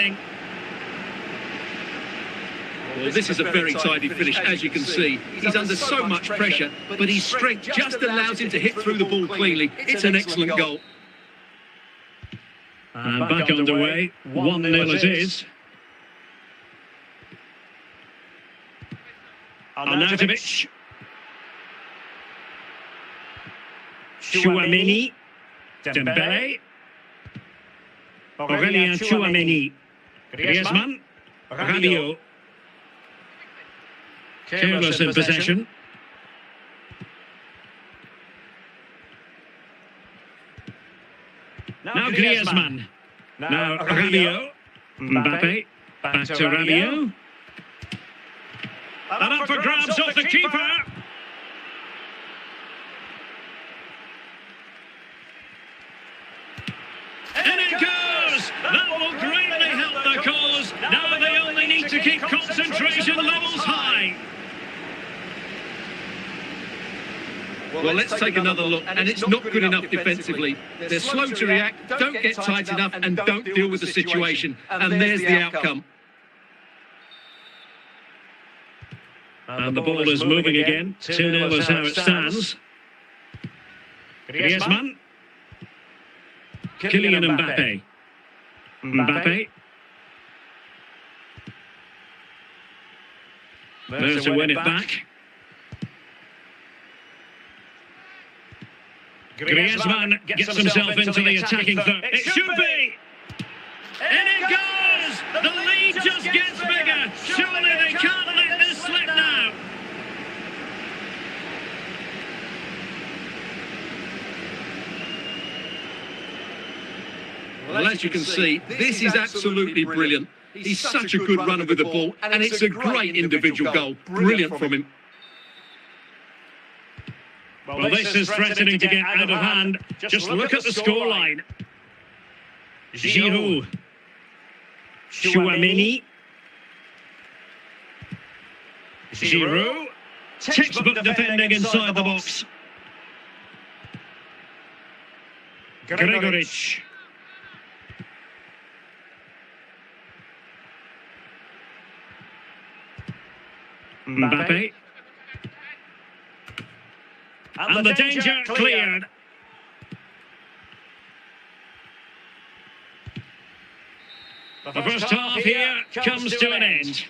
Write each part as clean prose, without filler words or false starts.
running. Well, this is a very tidy finish, as you can see. He's under so much pressure, but his strength just allows him to hit through the ball cleanly. It's an excellent goal. And back underway, 1-0 it is. Arnautovic. Chouameni. Dembele. Aurélien Chouameni. Griezmann. Rabiot. Careless in possession. Now Griezmann. Now Rabiot. Mbappe. Back to Rabiot. And up for grabs off the keeper. And it goes! That will greatly help the cause. Now they only need to keep concentration levels high. Well, let's take another look, and it's not good enough defensively. They're slow to react, don't get tight enough, and don't deal with the situation. And there's the outcome. And the ball is moving again. 2-0 is how it stands. Griezmann. Kylian Mbappe. Mbappe. There to win it back. Griezmann gets himself into the attacking third. It should be! And it goes! The lead just gets bigger. Surely they can't let this slip now. Well, as you can see, this is absolutely brilliant. He's such a good runner with the ball, and it's a great individual goal. Brilliant from him. Well, this is threatening to get out of hand. Just look at the scoreline. Giroud. Chouameni. Giroud. Textbook defending inside the box. Gregoritsch. Mbappe. And the danger cleared. The first half here comes to an end.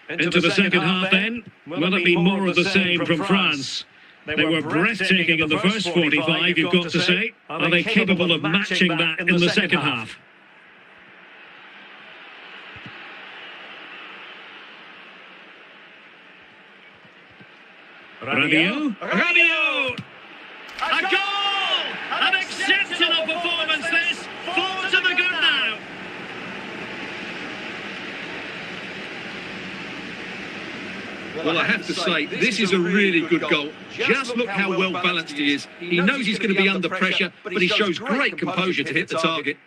Into the second half then. Will it be more of the same from France? They were breathtaking in the first 45, you've got to say. Are they capable of matching that in the second half? Rabiot. Rabiot! A goal! An exceptional performance this. Forward to the good now. Well, I have to say, this is a really good goal. Just look how well balanced he is. He knows he's going to be under pressure, but he shows great composure to hit the target.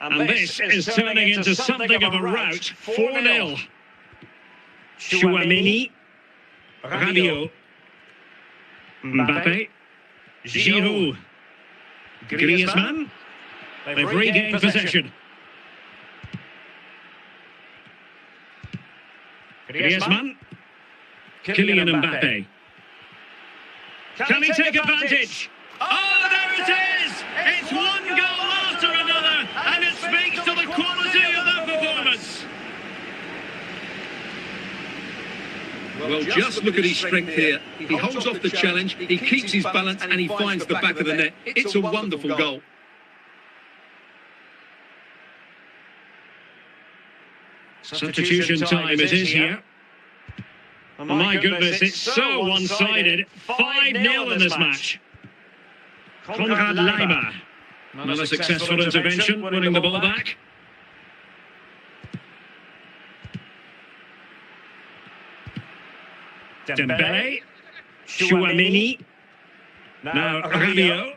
And this is turning into something of a rout. 4-0. Chouameni. Rabiot. Mbappe. Giroud. Griezmann. They've regained possession. Griezmann. Kylian Mbappe. Can he take advantage? Oh, there it is! It's one goal after another, and it speaks to the quality of their performance. Well, just look at his strength here. He holds off the challenge, he keeps his balance, and he finds the back of the net. It's a wonderful goal. Substitution time it is here. Oh my goodness, it's so one-sided. 5-0 in this match. Konrad Laimer. Another successful intervention, winning the ball back. Dembele. Chouameni. Now Rabiot.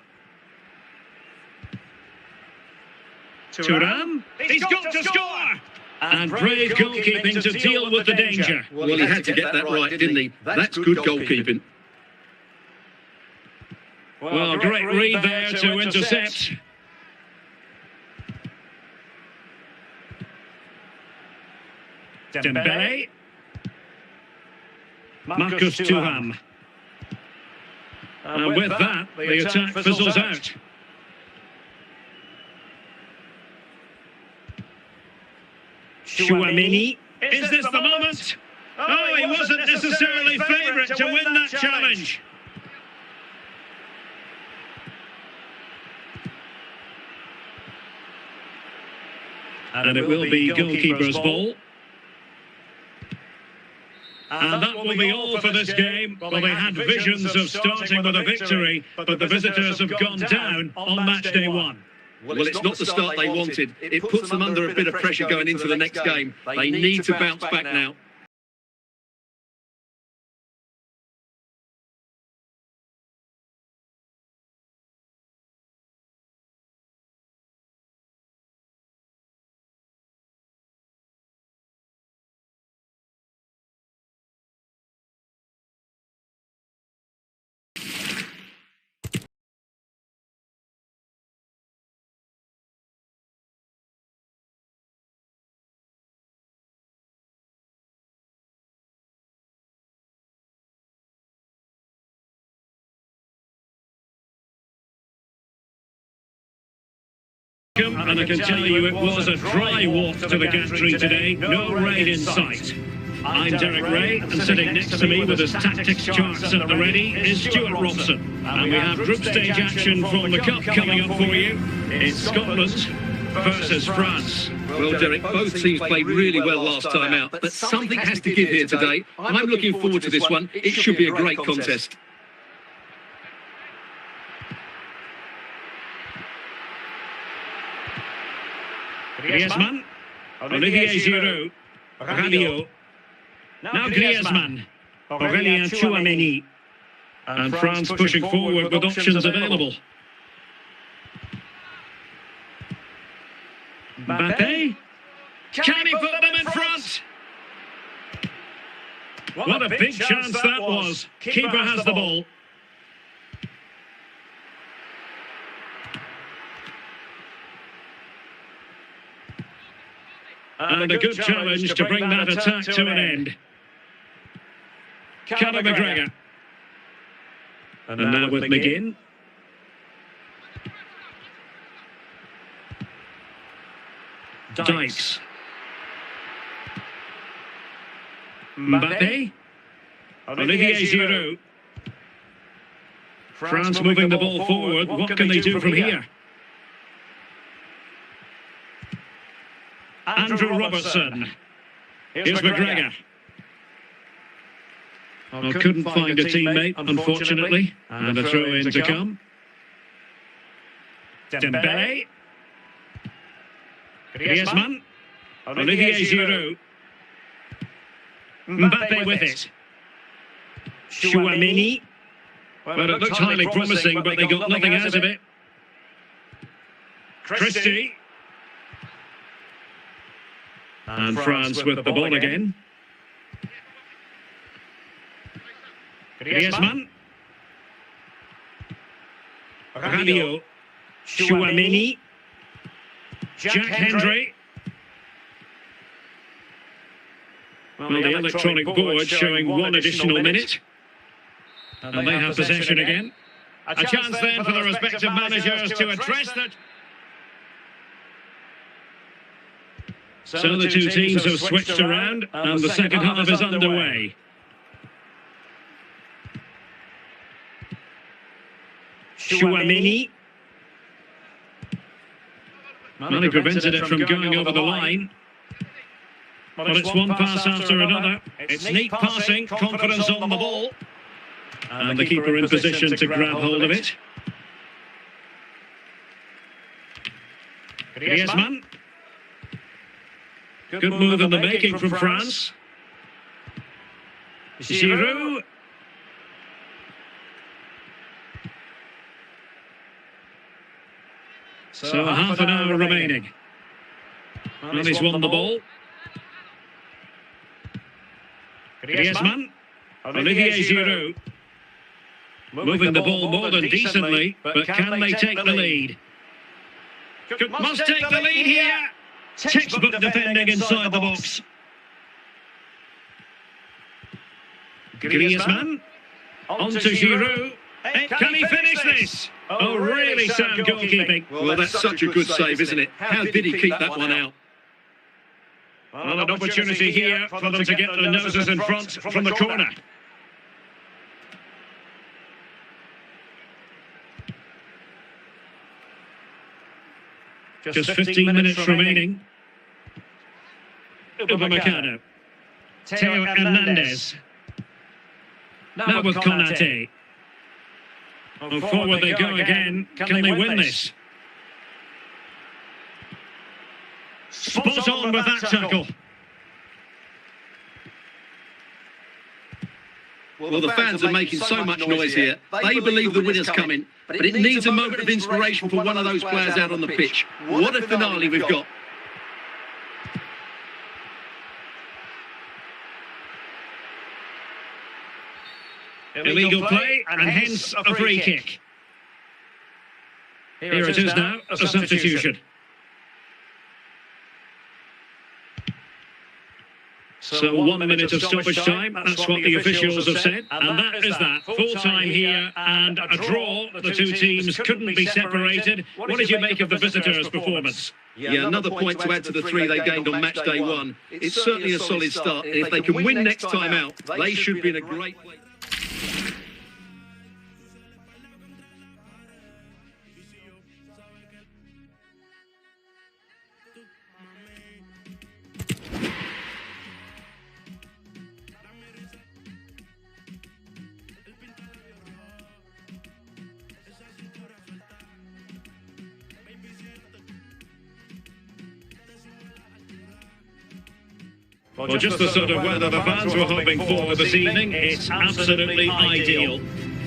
Thuram. He's got to score! And brave goalkeeping to deal with the danger. Well, he had to get that right, didn't he? That's good goalkeeping. Well, great read there to intercept. Dembele. Marcus Thuram. And with that, the attack fizzles out. Chouameni. Is this the moment? Oh, he wasn't necessarily favourite to win that challenge. And it will be goalkeeper's ball. And that will be all for this game. Well, they had visions of starting with a victory, but the visitors have gone down on match day one. Well, it's not the start they wanted. It puts them under a bit of pressure going into the next game. They need to bounce back now. And I can tell you it was a dry walk to the gantry today, no rain in sight. I'm Derek Ray, and sitting next to me with his tactics charts at the ready is Stuart Robson. And we have group stage action from the Cup coming up for you. It's Scotland versus France. Well, Derek, both teams played really well last time out, but something has to give here today. I'm looking forward to this one. It should be a great contest. Griezmann, Olivier Giroud, Rabiot, now Griezmann, Aurélien Chouameni, and France pushing forward with options available. Mbappe, can he put them in front? What a big chance that was. Keeper has the ball. And a good challenge to bring that attack to an end. Conor McGregor. And now with McGinn. Dykes. Mbappe. Olivier Giroud. France moving the ball forward. What can they do from here? Andrew Robertson. Here's McGregor. Oh, couldn't find a teammate, unfortunately. And a throw-in to come. Dembele. Griezmann. Olivier Giroud. Mbappe with it. Chouameni. Well, it looked highly promising, but they got nothing out of it. Christie. And France with the ball again. Griezmann. Rabiot. Chouameni. Jack Hendry. Well, the electronic board showing one additional minute. And they have possession again. A chance then for the respective managers to address that. So the two teams have switched around, and the second half is underway. Chouameni. Well, he prevented it from going over the line. But it's one pass after another. It's neat passing, confidence on the ball. And the keeper in position to grab hold of it. Griezmann. Good move in the making from France. Giroud. So half an hour remaining. And he's won the ball. Griezmann. Olivier Giroud. Moving the ball more than decently, but can they take the lead? Must take the lead here. Textbook defending inside the box. Griezmann. On to Giroud. Can he finish this? Oh, really sound goalkeeping. Well, that's such a good save, isn't it? How did he keep that one out? Well, an opportunity here for them to get their noses in front from the corner. Just 15 minutes remaining. Upamecano. Theo Hernandez. Now with Konate. And forward they go again. Can they win this? Spot on with that tackle. Well, the fans are making so much noise here. They believe the winner's coming, but it needs a moment of inspiration for one of those players out on the pitch. What a finale we've got. Illegal play, and hence a free kick. Here it is now, a substitution. So 1 minute of stoppage time, that's what the officials have said. And that is that, full time here and a draw. The two teams couldn't be separated. What did you make of the visitors' performance? Yeah, another point to add to the 3 they gained on match day 1. It's certainly a solid start. And if they can win next time out, they should be in a great place. Well, just the sort of weather the fans were hoping for this evening. It's absolutely ideal.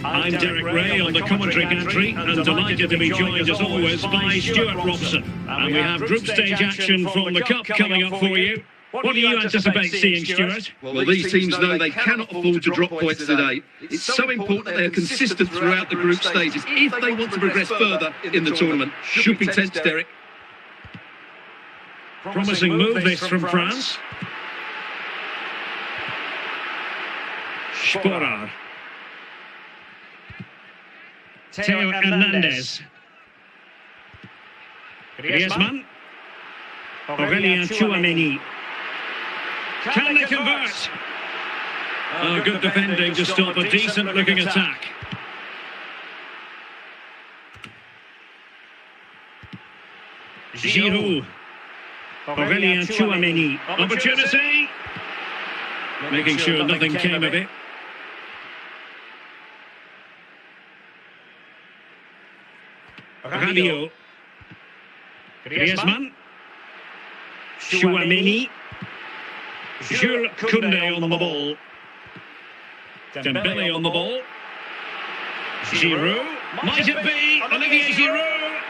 I'm Derek Ray on the commentary gantry and delighted to be joined as always by Stuart Robson. And we have group stage action from the Cup coming up for you. What do you anticipate seeing, Stuart? Well, these teams know they cannot afford to drop points today. It's so important that they're consistent throughout the group stages if they want to progress further in the tournament. Should be tense, Derek. Promising move this from France. Sporar. Theo Hernandez. Griezmann. Aurelien Tchouameni. Can they convert? Oh, good defending to stop a decent-looking attack. Giroud. Aurelien Tchouameni. Opportunity. Making sure nothing came of it. Rabiot. Griezmann. Tchouameni. Jules Koundé on the ball. Dembele on the ball. Giroud. Might it be Olivier Giroud?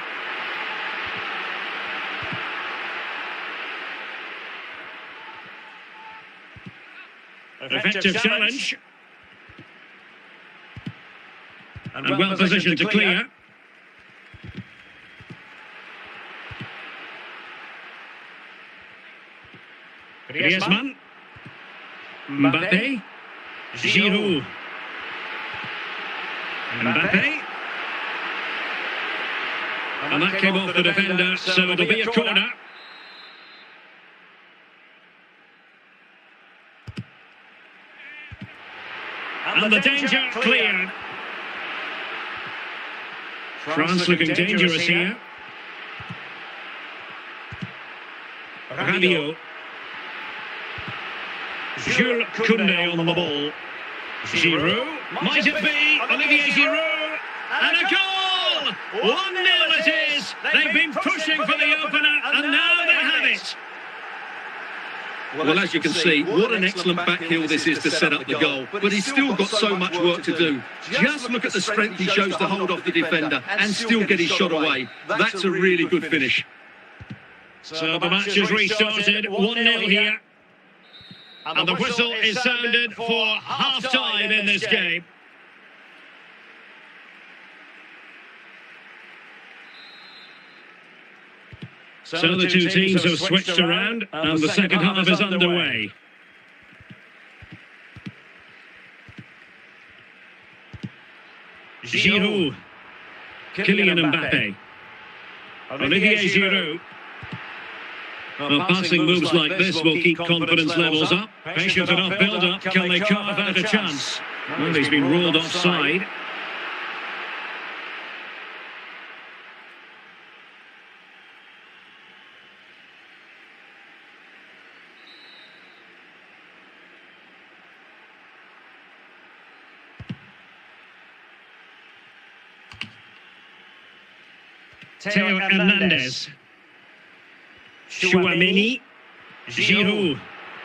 Effective challenge. And well positioned to clear. Griezmann. Mbappe. Giroud. Mbappe. And that came off the defender, so it'll be a corner. And the danger cleared. France looking dangerous here. Rabiot. Jules Koundé on the ball. Giroud. Might it be Olivier Giroud? And a goal! 1-0 it is. They've been pushing for the opener, and now they have it. Well, as you can see, what an excellent back heel this is to set up the goal. But he's still got so much work to do. Just look at the strength he shows to hold off the defender and still get his shot away. That's a really good finish. So the match has restarted. 1-0 here. And the whistle is sounded for half-time in this game. So the two teams have switched around, and the second half is underway. Giroud, Kylian Mbappe, Olivier Giroud. Well, passing moves like this will keep confidence levels up. Patient enough build-up. Can they carve out a chance? Well, he's been ruled offside. Theo Hernandez, Chouameni, Giroud,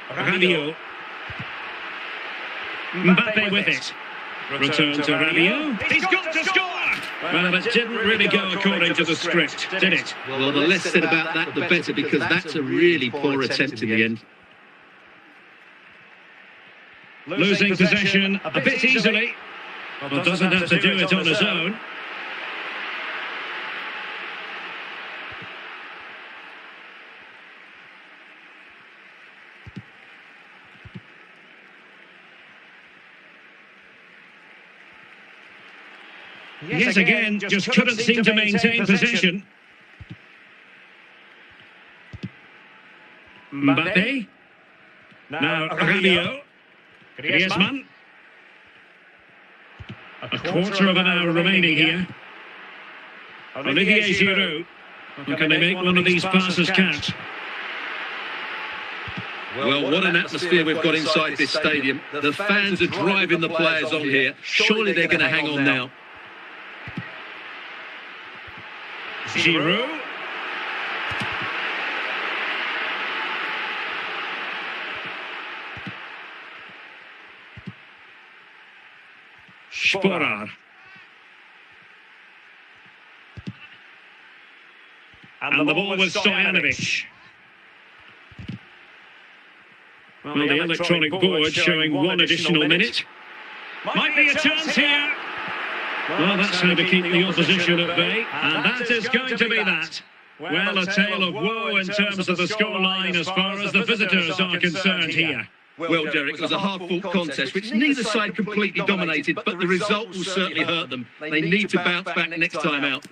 Rabiot, Mbappe with it. Return to Rabiot. He's got to score! Well, it didn't really go according to the script, did it? Well, the less said about that, the better, because that's a really poor attempt in the end. Losing possession a bit easily, but doesn't have to do it on his own. Yes, again, just couldn't seem to maintain possession. Mbappe. Now Rabiot. Griezmann. A quarter of an hour remaining here. Olivier Giroud. Can they make one of these passes count? Well, what an atmosphere we've got inside this stadium. The fans are driving the players on here. Surely they're going to hang on now. Giroud. Sporar. And the ball with Stojanovic. Well, the electronic board showing one additional minute. Might be a chance here. Well, that's how to keep the opposition at bay, and that is going to be that. Well, a tale of woe in terms of the scoreline as far as the visitors are concerned here. Well, Derek, it was a hard-fought contest, which neither side completely dominated, but the result will certainly hurt them. They need to bounce back next time out.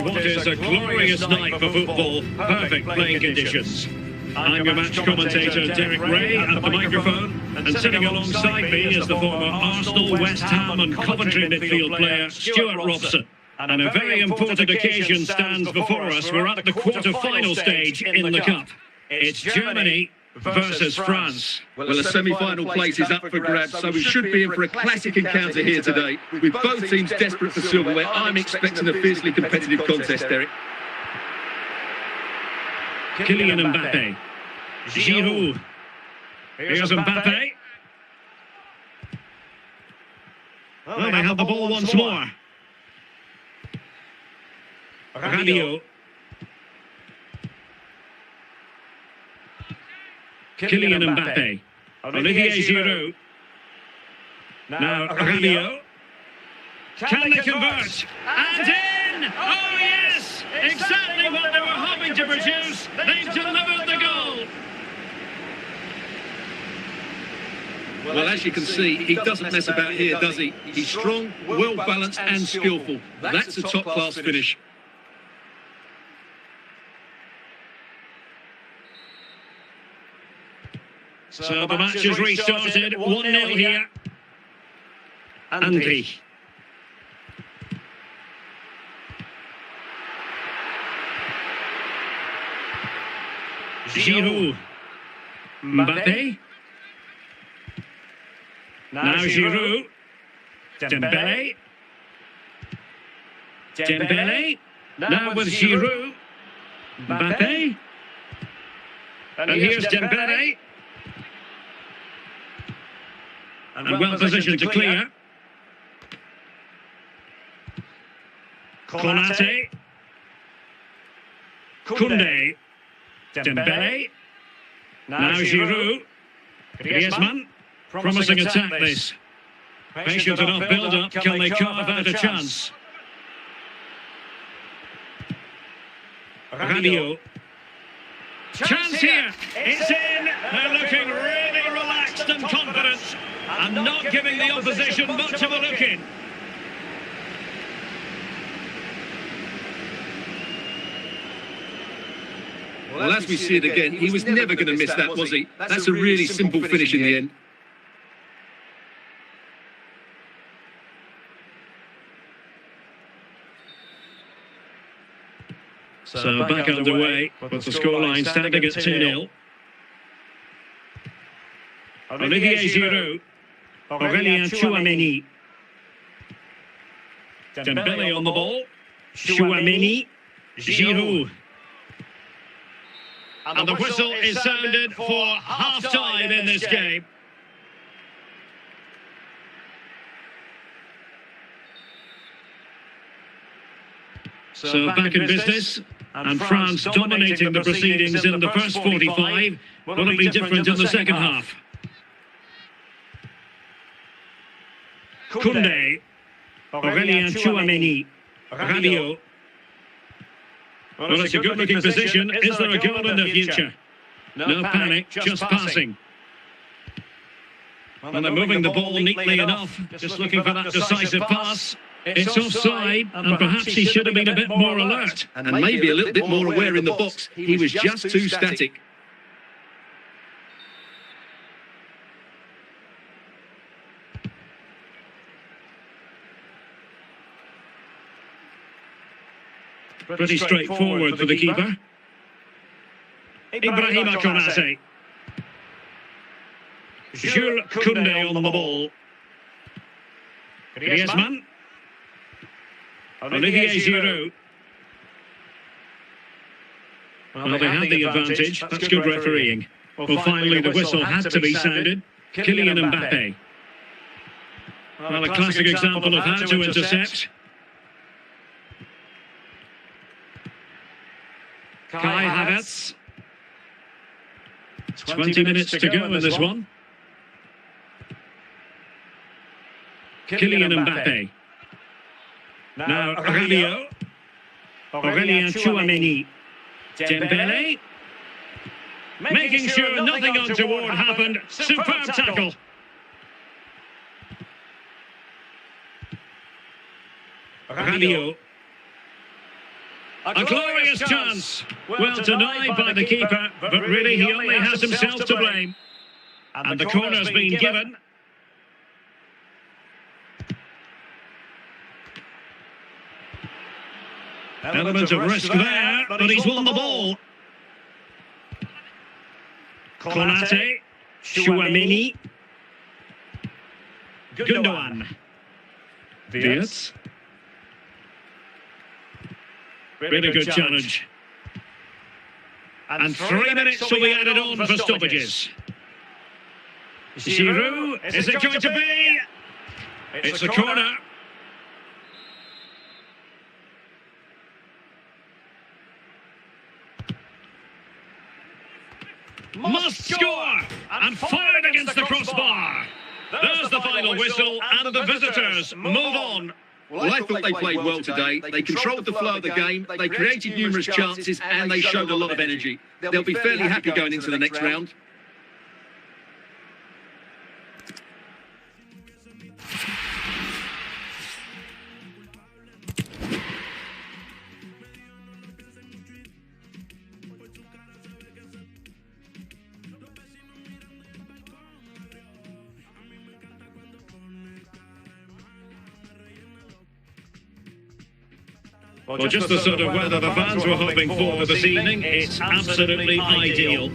What is a glorious night for football, perfect playing conditions. I'm your match commentator Derek Ray at the microphone, and sitting alongside me is the former Arsenal, West Ham and Coventry midfield player Stuart Robson. And a very important occasion stands before us. We're at the quarter-final stage in the Cup. It's Germany versus France. Well, the semi-final place is up for grabs, so we should be in for a classic encounter here today. With both teams desperate for silverware, I'm expecting a fiercely competitive contest, Derek. Kylian Mbappe. Giroud. Here's Mbappe. Well, they have the ball once more. Rabiot. Kylian Mbappe. Olivier Giroud. Now Rabiot. Can they convert? And in! Oh yes! Exactly what they were hoping to produce. They've delivered the goal. Well, as you can see, he doesn't mess about here, does he? He's strong, well-balanced and skillful. That's a top-class finish. So the match is restarted. 1-0 here. Andy. Giroud. Mbappe. Now Giroud. Dembele. Dembele. Now with Giroud. Mbappe. And here's Dembele. And well positioned to clear. Konate. Koundé. Dembele. Now Giroud. Griezmann. Promising attack this. Patient enough build-up. Can they carve out a chance? Rabiot. Chance here. It's in. They're looking really relaxed and confident, and not giving the opposition much of a look in. Well, as we see it again, he was never going to miss that, was he? That's a really simple finish in the end. So back underway, with the scoreline standing at 2-0. Olivier Giroud. Aurélien Tchouaméni. Dembele on the ball. Tchouaméni. Giroud. And the whistle is sounded for half-time in this game. So back in business, and France dominating the proceedings in the first 45. Will it be different in the second half? Koundé. Aurélien Tchouaméni. Rabiot. Well, it's a good-looking position. Is there a goal in the future? No panic, just passing. And they're moving the ball neatly enough, just looking for that decisive pass. It's offside, and perhaps he should have been a bit more alert. And maybe a little bit more aware in the box. He was just too static. Pretty straightforward for the keeper. Ibrahima Konate. Jules Koundé on the ball. Griezmann. Olivier Giroud. Well, they had the advantage. That's good refereeing. Well, finally the whistle had to be sounded. Kylian Mbappe. Well, a classic example of how to intercept. Kai Havertz. 20 minutes to go in this one. Kylian Mbappe. Now Rabiot. Aurélien Tchouaméni. Dembele. Making sure nothing untoward happened. Superb tackle. Rabiot. A glorious chance. Well, denied by the keeper, but really he only has himself to blame. And the corner's been given. Element of risk there, but he's won the ball. Konate, Chouameni, Gundogan, Diaz. Really good challenge. And 3 minutes will be added on for stoppages. Giroud, is it going to be? It's a corner. Must score! And fired against the crossbar. There's the final whistle, and the visitors move on. Well, I thought they played well today. They controlled the flow of the game, they created numerous chances, and they showed a lot of energy. They'll be fairly happy going into the next round. Well, just the sort of weather the fans were hoping for this evening. It's absolutely ideal.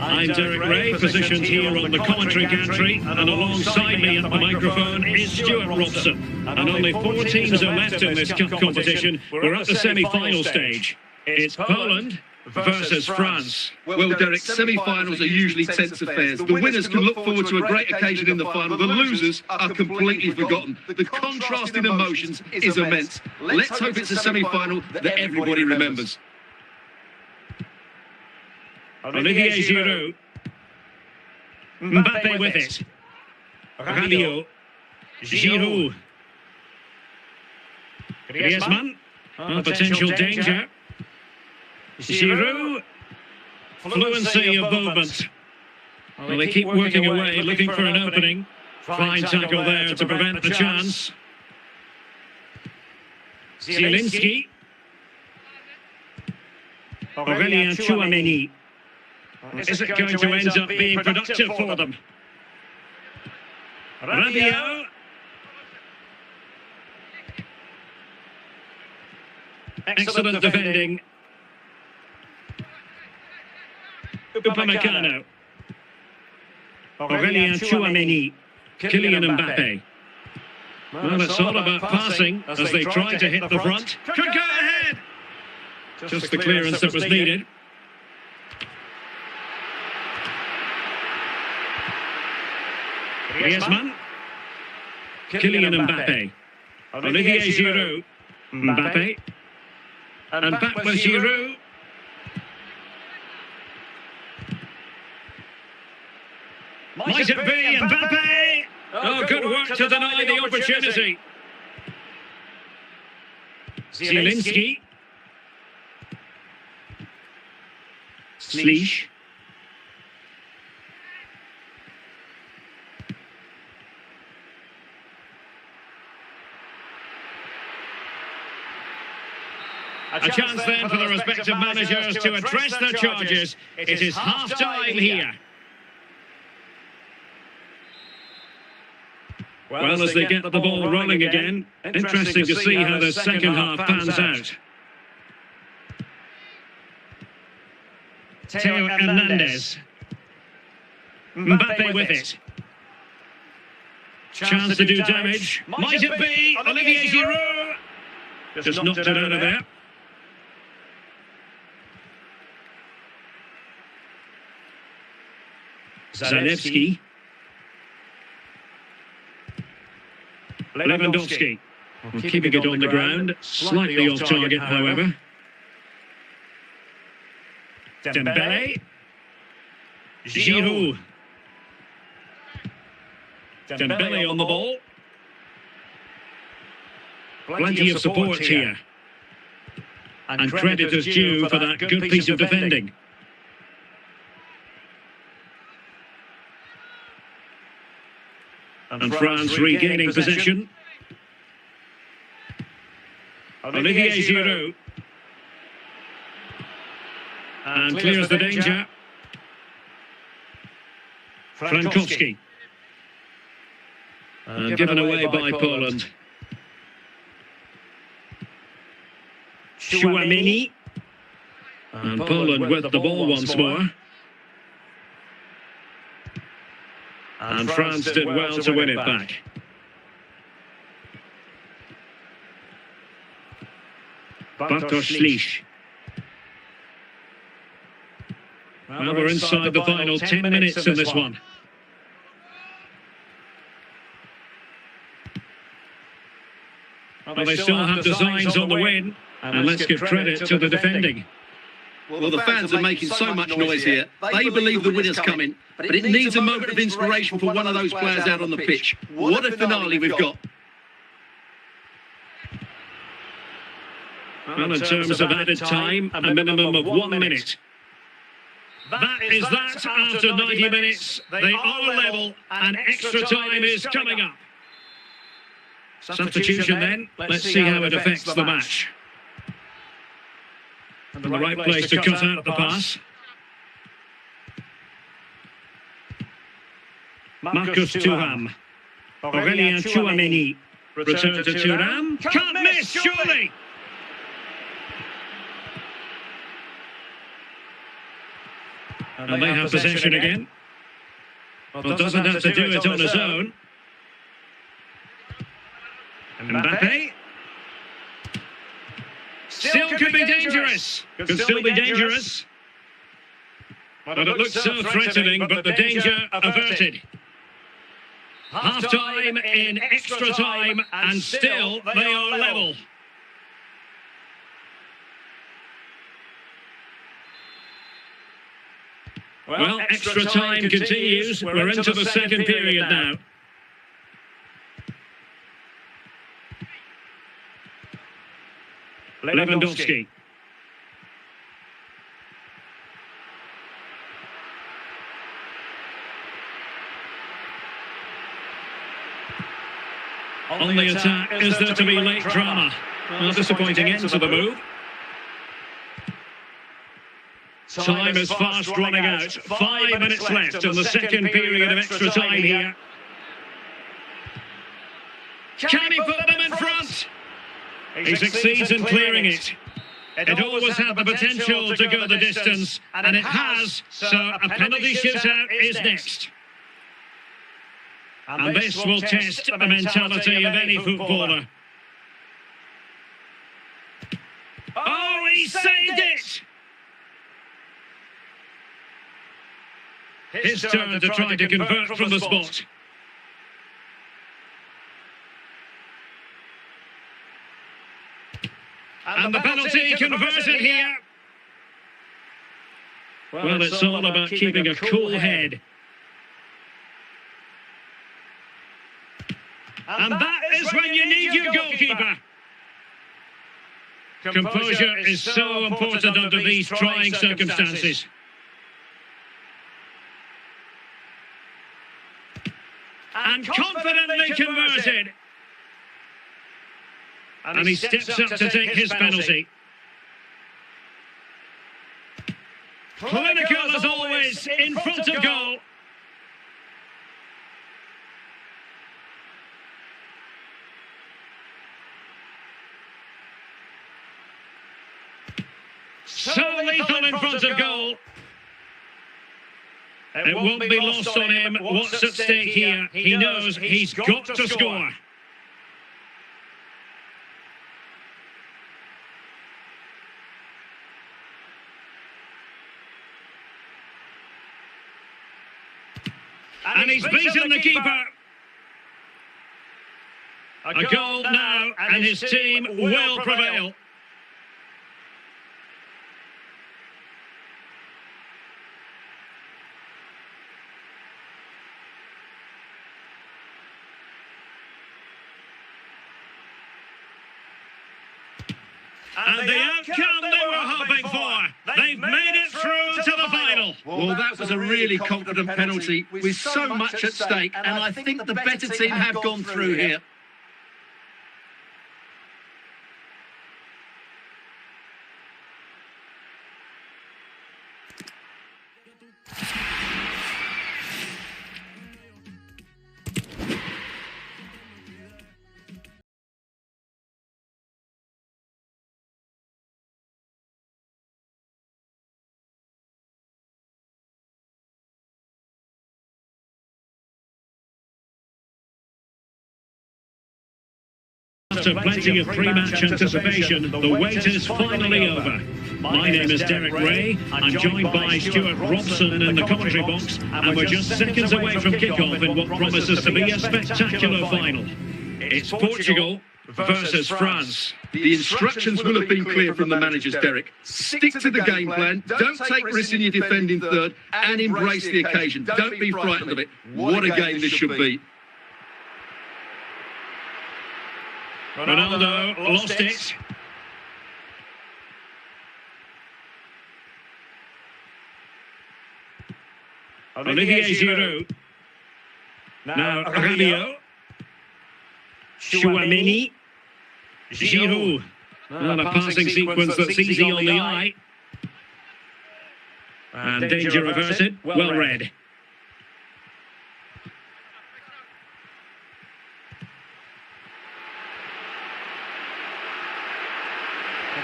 I'm Derek Ray, positioned here on the commentary gantry, and alongside me at the microphone is Stuart Robson. And only 4 teams are left in this cup competition. We're at the semi-final stage. It's Poland versus France. Well, Derek, semi-finals are usually tense affairs. The winners can look forward to a great occasion in the final. The losers are completely forgotten. The contrast in emotions is immense. Let's hope it's a semi-final that everybody remembers. Olivier Giroud. Mbappe with it. Rabiot. Giroud. Griezmann. Potential danger. Giroud. Fluency of movement. Well, they keep working away, looking for an opening. Fine tackle there to prevent the chance. Zielinski. Aurelien Chouameni. Is it going to end up being productive for them? Rabiot. Excellent defending. Upamecano. Aurelien Chouameni. Kylian Mbappe. Well, it's all about passing as they try to hit the front. Could go ahead! Just the clearance that was needed. Griezmann. Kylian Mbappe. Olivier Giroud. Mbappe. And back with Giroud. Might it be Mbappe? Oh, good work to deny the opportunity. Zielinski. Slish. A chance then for the respective managers to address their charges. It is half-time here. Well, as they get the ball rolling again, interesting to see how the second half pans out. Theo Hernandez. Mbappe with it. Chance to do damage. Might it be Olivier Giroud? Just knocked it out of there. Zalewski. Lewandowski. Keeping it on the ground. Slightly off target, however. Dembele. Giroud. Dembele on the ball. Plenty of support here. And credit is due for that good piece of defending. And France regaining possession. Olivier Giroud. And clears the danger. Frankowski. And given away by Poland. Chouameni. And Poland with the ball once more. And France did well to win it back. Bartosz. Well, we're inside the final 10 minutes in this one. Well, they still have designs on the win, and let's give credit to the defending. Well, the fans are making so much noise here. They believe the winner's coming, but it needs a moment of inspiration for one of those players out on the pitch. What a finale we've got. Well, in terms of added time, a minimum of 1 minute. That is that after 90 minutes. They are level, and extra time is coming up. Substitution then. Let's see how it affects the match. And the right place to cut out the pass. Marcus Thuram. Aurélien Chouameni. Return to Thuram. Can't miss, surely! And they have possession again. Well, doesn't have to do it on his own. Mbappe. Still could be dangerous. Could still be dangerous. But it looked so threatening, but the danger averted. Half-time in extra time, and still they are level. Well, extra time continues. We're into the second period now. Lewandowski. On the attack, is there to be late drama? Well, disappointing end to the move. Time is fast running out. 5 minutes left in the second period of extra time here. Can he put them in front? He succeeds in clearing it. It always had the potential to go the distance, and it has, so a penalty shootout is next. And this will test the mentality of any footballer. Oh, he saved it! His turn to try to convert from the spot. And the penalty converted here. Well, it's all about keeping a cool head. And that is when you need your goalkeeper. Composure is so important under these trying circumstances. And confidently converted. And he steps up to take his penalty. Clinical as always, in front of goal. So lethal in front of goal. It won't be lost on him what's at stake here. He knows he's got to score. And he's beaten the keeper. A goal now, and his team will prevail. And the outcome they were hoping for. They've made it through to the final. Well, that was a really confident penalty with so much at stake, and I think the better team have gone through here. After plenty of pre-match anticipation, the wait is finally over. My name is Derek Ray. I'm joined by Stuart Robson in the commentary box, and we're just seconds away from kick-off in what promises to be a spectacular final. It's Portugal versus France. The instructions will have been clear from the managers, Derek. Stick to the game plan, don't take risks in your defending third, and embrace the occasion. Don't be frightened of it. What a game this should be. Ronaldo lost it. Olivier Giroud. Now Rabiot. Chouameni. Giroud. Well, a passing sequence that's easy on the eye. And danger averted. Well read.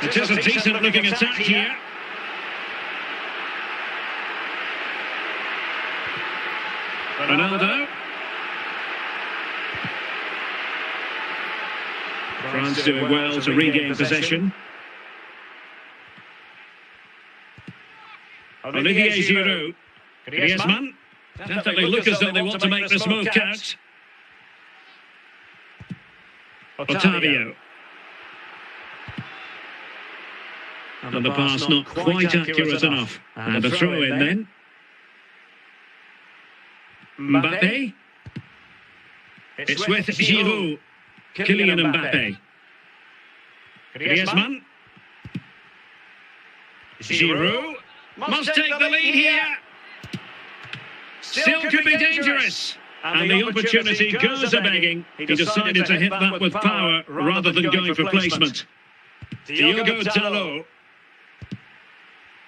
It is a decent-looking attack here. Ronaldo. France doing well to regain possession. Olivier Giroud. Griezmann. Definitely look as though they want to make this move count. Otavio. And the pass not quite accurate enough. And a throw in then. Mbappe. It's with Giroud. Kylian Mbappe. Griezmann. Giroud must take the lead here. Still could be dangerous. And the opportunity goes a-begging. He decided to hit that with power rather than going for placement. Diogo Dalot.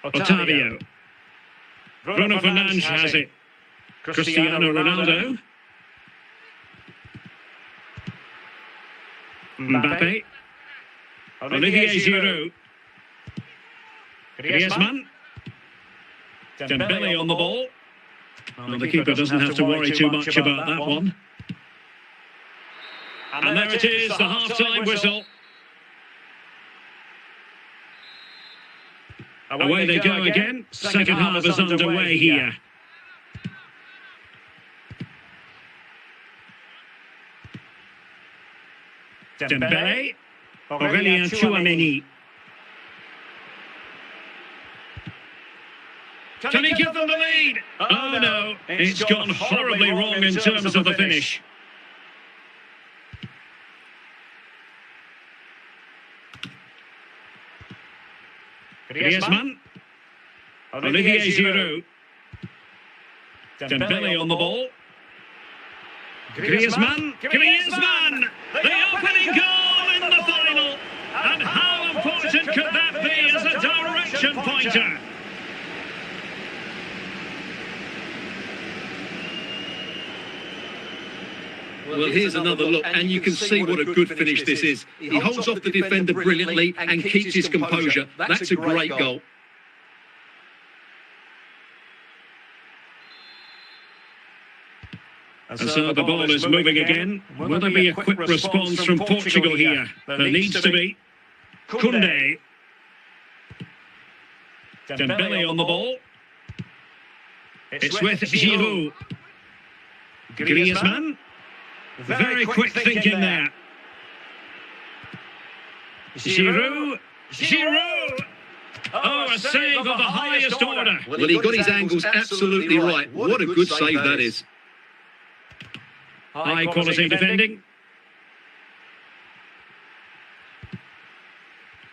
Otavio. Bruno Fernandes has it. Cristiano Ronaldo. Mbappe. Olivier Giroud. Griezmann. Dembele on the ball. Well, the keeper doesn't have to worry too much about that one. And there it is, the half-time whistle. Away they go again. Second half is underway here. Dembele. Aurelien Chouameni. Can he give them the lead? Oh no, it's gone horribly wrong in terms of the finish. Griezmann. Olivier Giroud. Dembele on the ball. Griezmann. Griezmann! The opening goal in the final! And how important could that be as a direction pointer? Well, here's another look, and you can see what a good finish this is. He holds off the defender brilliantly and keeps his composure. That's a great goal. And so the ball is moving again. Will there be a quick response from Portugal here? There needs to be. Koundé. Dembele on the ball. It's with Giroud. Griezmann. Very quick thinking there. Giroud. Giroud. Oh, a save of the highest order. Well, he got his angles absolutely right. What a good save that is. High quality defending.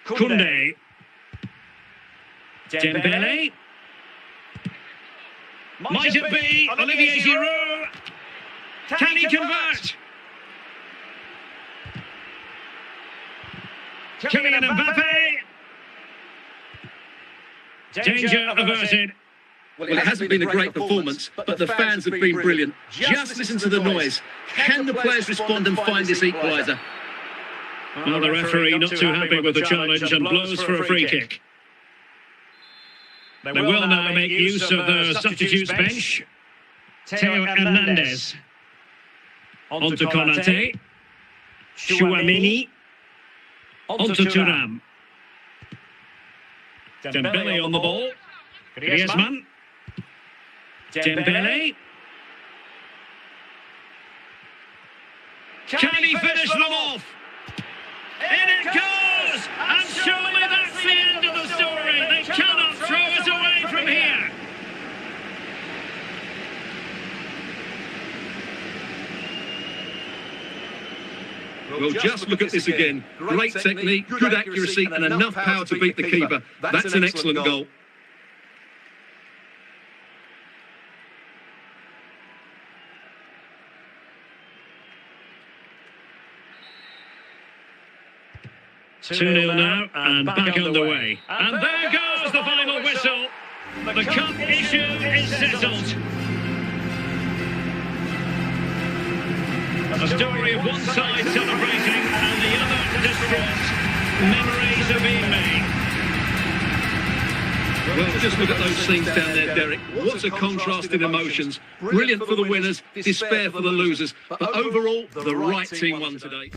Koundé. Dembele. Might it be Olivier Giroud? Can he convert? Kylian Mbappe. Danger averted. Well, it hasn't been a great performance, but the fans have been brilliant. Just listen to the noise. Can the players respond and find this equaliser? Well, the referee not too happy with the challenge and blows for a free kick. They will now make use of the substitutes bench. Theo Hernandez. On to Konate. Chouameni. On to Thuram. Dembele on the ball. Griezmann. Dembele. Can he finish them off? In it goes! And surely that's the end of the story. They cannot throw us away from here. Well, just look at this again. Great technique, good accuracy, and enough power to beat the keeper. That's an excellent goal. Two 0 now, and back underway. And there goes the final whistle. The cup issue is settled. A story of one side celebrating and the other distraught. Memories are being made. Well, just look at those scenes down there, Derek. What a contrast in emotions. Brilliant for the winners, despair for the losers. But overall, the right team won today.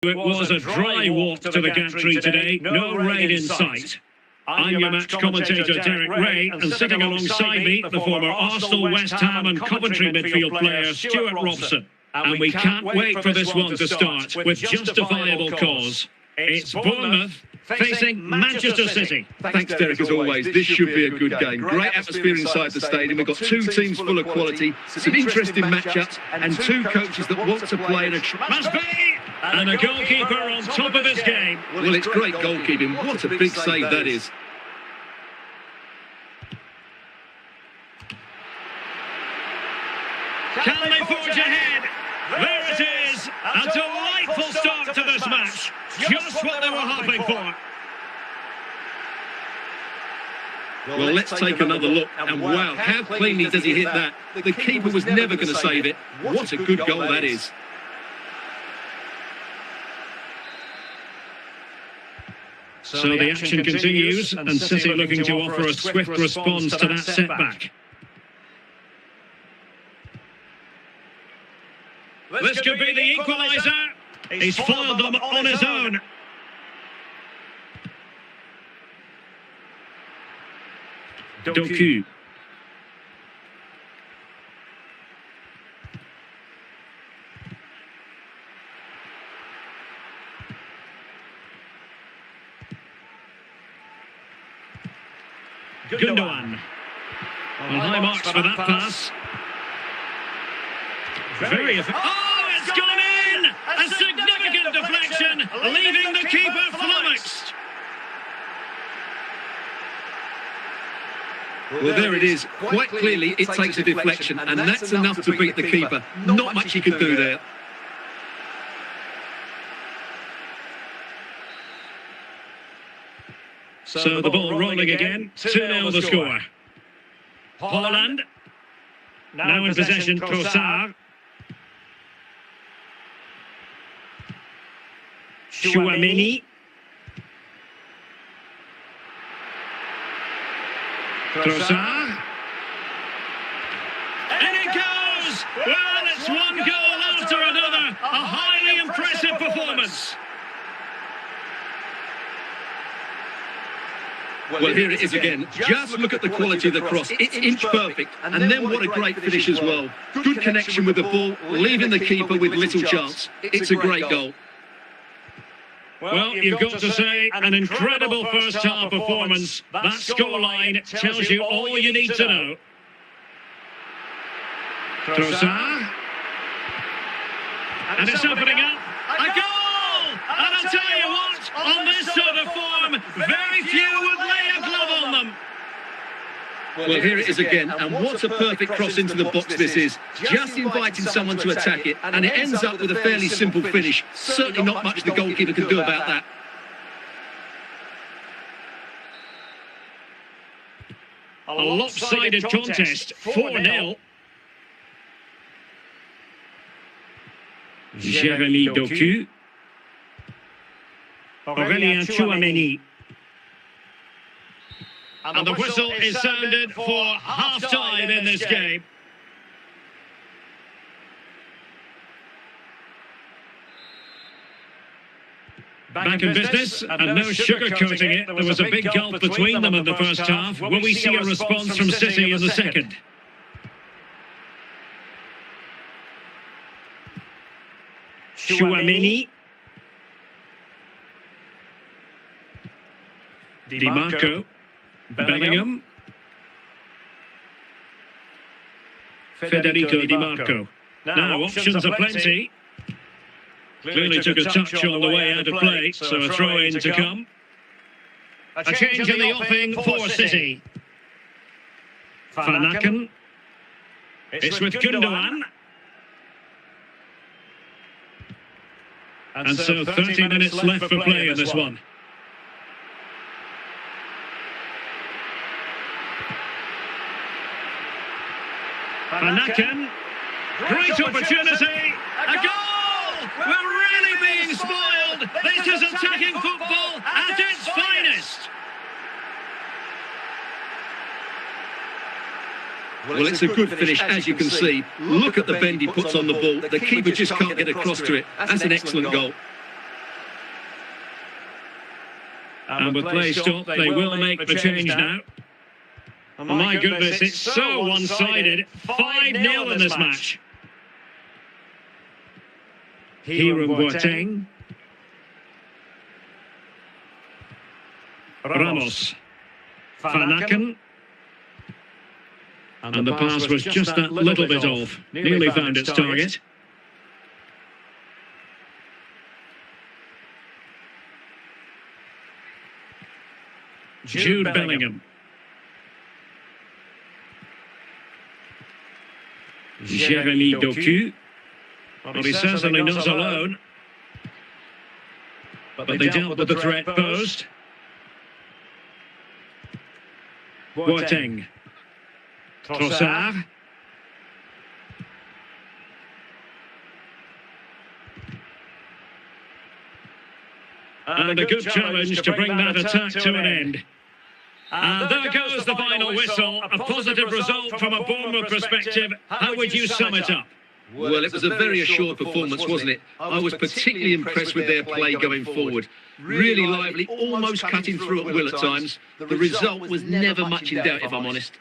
It was a dry walk to the gantry today, no rain in sight. I'm your match commentator, Derek Ray, and sitting alongside me, the former Arsenal, West Ham and Coventry midfield player, Stuart Robson. And we can't wait for this one to start, with justifiable cause. It's Bournemouth facing Manchester City. Thanks, Derek, as always. This should be a good game. Great atmosphere inside the stadium. We've got two teams full of quality, some interesting matchups, and two coaches that want to play in a... Must be! And a goalkeeper on top of his game. Well, it's great goalkeeping. What a big save that is. Can they forge ahead? There it is! A delightful start to this match. Just what they were hoping for. Well, let's take another look. And wow, how cleanly does he hit that? The keeper was never going to save it. What a good goal that is. So the action continues, and City looking to offer a swift response to that setback. This could be the equaliser. He's foiled them on his own. Doku. Gundogan. Well, high marks for that pass. Very effective. Oh, it's gone in! A significant deflection, leaving the keeper flummoxed. Well, there it is. Quite clearly, it takes a deflection, and that's enough to beat the keeper. Not much he can do there. So the ball rolling again. 2-0 the score. Holland. Now in possession, Trossard. Chouameni. Trossard. And it goes! Well, it's one goal after another. A highly impressive performance. Well, here it is again. Just look at the quality of the cross. It's inch perfect. And then what a great finish as well. Good connection with the ball, leaving the keeper with little chance. It's a great goal. Well, you've got to say, an incredible first-half performance. That scoreline tells you all you need to know. Trossard. And it's opening up. A goal! And I'll tell you what, on this sort of form, very few would lay a glove on them. Well, here it is again, and what a perfect cross into the box this is. Just inviting someone to attack it, and it ends up with a fairly simple finish. Certainly not much the goalkeeper can do about that. A lopsided contest, 4-0. Jérémy Doku. Aurélien Chouameni. And the whistle is sounded for half-time in this game. Back in business, and no sugarcoating it. There was a big gulf between them in the first half. Will we see a response from City in the second? Chouameni. Di Marco. Bellingham. Federico Di Marco. Now, options are plenty. Clearly took a touch on the way out of play, so a throw-in to come. A change in the offing for City. Van Aken. It's with Gundogan. And so 30 minutes left for play in this one. Van Aken. Great opportunity. A goal! We're really being spoiled. This is attacking football at its finest. Well, it's a good finish, as you can see. Look at the bend he puts on the ball. The keeper just can't get across to it. That's an excellent goal. And with play stopped, they will make the change now. Oh my goodness, it's so one-sided. 5-0 in this match. Hiram Boateng. Ramos. Van Aken. And the pass was just that little bit off. Nearly found its target. Jude Bellingham. Jeremy Doku. Well, he's certainly not alone. But they dealt with the threat posed. Boateng. Trossard. And a good challenge to bring that attack to an end. And there goes the final whistle. A positive result from a Bournemouth perspective. How would you sum it up? Well, it was a very assured performance, wasn't it? I was particularly impressed with their play going forward. Really lively, almost cutting through at will at times. The result was never much in doubt, if I'm honest.